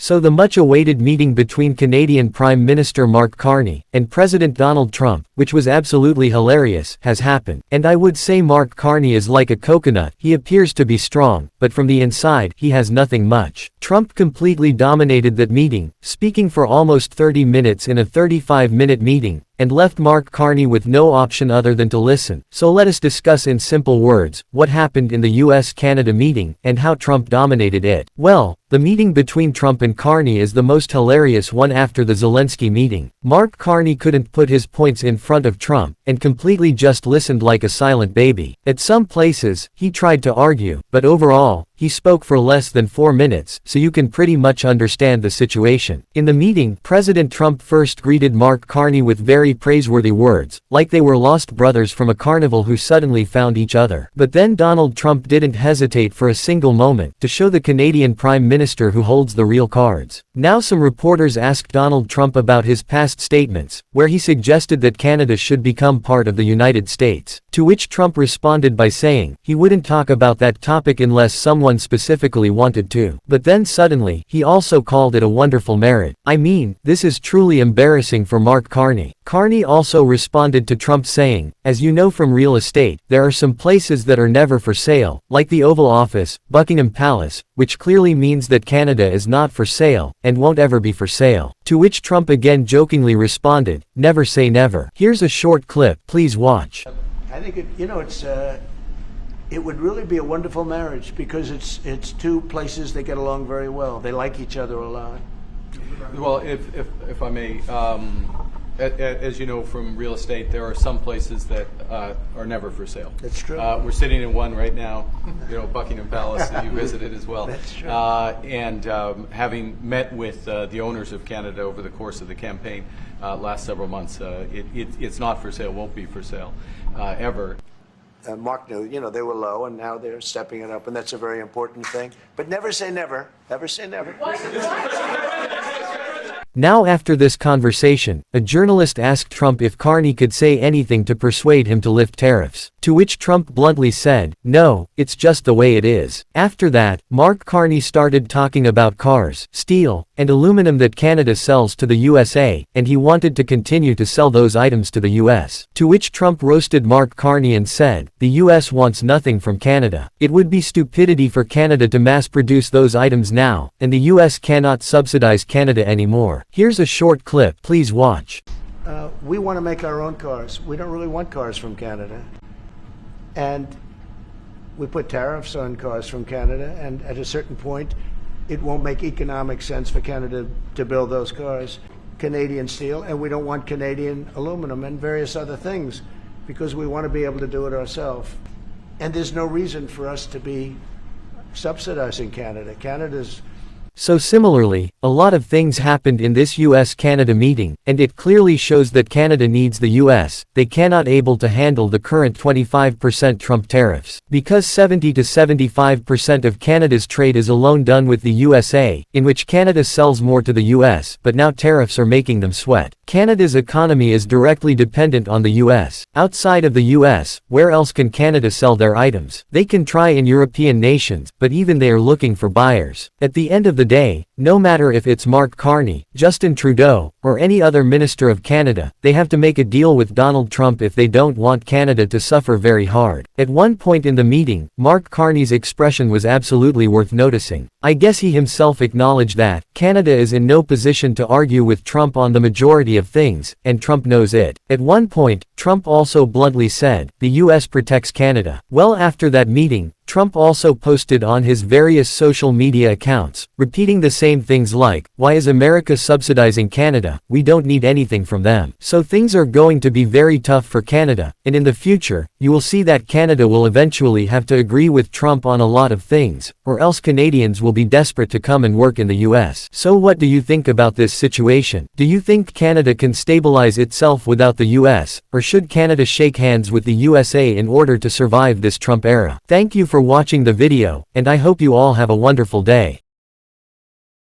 So the much-awaited meeting between Canadian Prime Minister Mark Carney and President Donald Trump, which was absolutely hilarious, has happened. And I would say Mark Carney is like a coconut. He appears to be strong, but from the inside, he has nothing much. Trump completely dominated that meeting, speaking for almost 30 minutes in a 35-minute meeting, and left Mark Carney with no option other than to listen. So let us discuss in simple words, what happened in the US-Canada meeting, and how Trump dominated it. Well, the meeting between Trump and Carney is the most hilarious one after the Zelensky meeting. Mark Carney couldn't put his points in front of Trump, and completely just listened like a silent baby. At some places, he tried to argue, but overall, he spoke for less than 4 minutes, so you can pretty much understand the situation. In the meeting, President Trump first greeted Mark Carney with very praiseworthy words, like they were lost brothers from a carnival who suddenly found each other. But then Donald Trump didn't hesitate for a single moment to show the Canadian Prime Minister who holds the real cards. Now some reporters asked Donald Trump about his past statements, where he suggested that Canada should become part of the United States. To which Trump responded by saying he wouldn't talk about that topic unless someone specifically wanted to. But then suddenly, he also called it a wonderful marriage. I mean, this is truly embarrassing for Mark Carney. Carney also responded to Trump saying, as you know from real estate, there are some places that are never for sale, like the Oval Office, Buckingham Palace, which clearly means that Canada is not for sale, and won't ever be for sale. To which Trump again jokingly responded, never say never. Here's a short clip, please watch. I think it would really be a wonderful marriage because it's two places that get along very well. They like each other a lot. Well, if I may, as you know from real estate, there are some places that are never for sale. That's true. We're sitting in one right now, Buckingham Palace that you visited as well. That's true. And having met with the owners of Canada over the course of the campaign last several months, it's not for sale, won't be for sale ever. Mark knew, they were low, and now they're stepping it up, and that's a very important thing. But never say never. Never say never. Now after this conversation, a journalist asked Trump if Carney could say anything to persuade him to lift tariffs. To which Trump bluntly said, no, it's just the way it is. After that, Mark Carney started talking about cars, steel, and aluminum that Canada sells to the USA, and he wanted to continue to sell those items to the US. To which Trump roasted Mark Carney and said, the US wants nothing from Canada. It would be stupidity for Canada to mass produce those items now, and the US cannot subsidize Canada anymore. Here's a short clip, please watch. We want to make our own cars. We don't really want cars from Canada. And we put tariffs on cars from Canada, and at a certain point, it won't make economic sense for Canada to build those cars. Canadian steel, and we don't want Canadian aluminum and various other things because we want to be able to do it ourselves. And there's no reason for us to be subsidizing Canada. So similarly, a lot of things happened in this US-Canada meeting, and it clearly shows that Canada needs the US. They cannot able to handle the current 25% Trump tariffs. Because 70 to 75% of Canada's trade is alone done with the USA, in which Canada sells more to the US, but now tariffs are making them sweat. Canada's economy is directly dependent on the US. Outside of the US, where else can Canada sell their items? They can try in European nations, but even they are looking for buyers. At the end of the day, no matter if it's Mark Carney, Justin Trudeau, or any other minister of Canada, they have to make a deal with Donald Trump if they don't want Canada to suffer very hard. At one point in the meeting, Mark Carney's expression was absolutely worth noticing. I guess he himself acknowledged that Canada is in no position to argue with Trump on the majority of things, and Trump knows it. At one point, Trump also bluntly said, the US protects Canada. Well, after that meeting, Trump also posted on his various social media accounts, repeating the same things like, why is America subsidizing Canada? We don't need anything from them. So things are going to be very tough for Canada, and in the future, you will see that Canada will eventually have to agree with Trump on a lot of things, or else Canadians will be desperate to come and work in the US. So what do you think about this situation? Do you think Canada can stabilize itself without the US, or should Canada shake hands with the USA in order to survive this Trump era? Thank you for watching the video, and I hope you all have a wonderful day.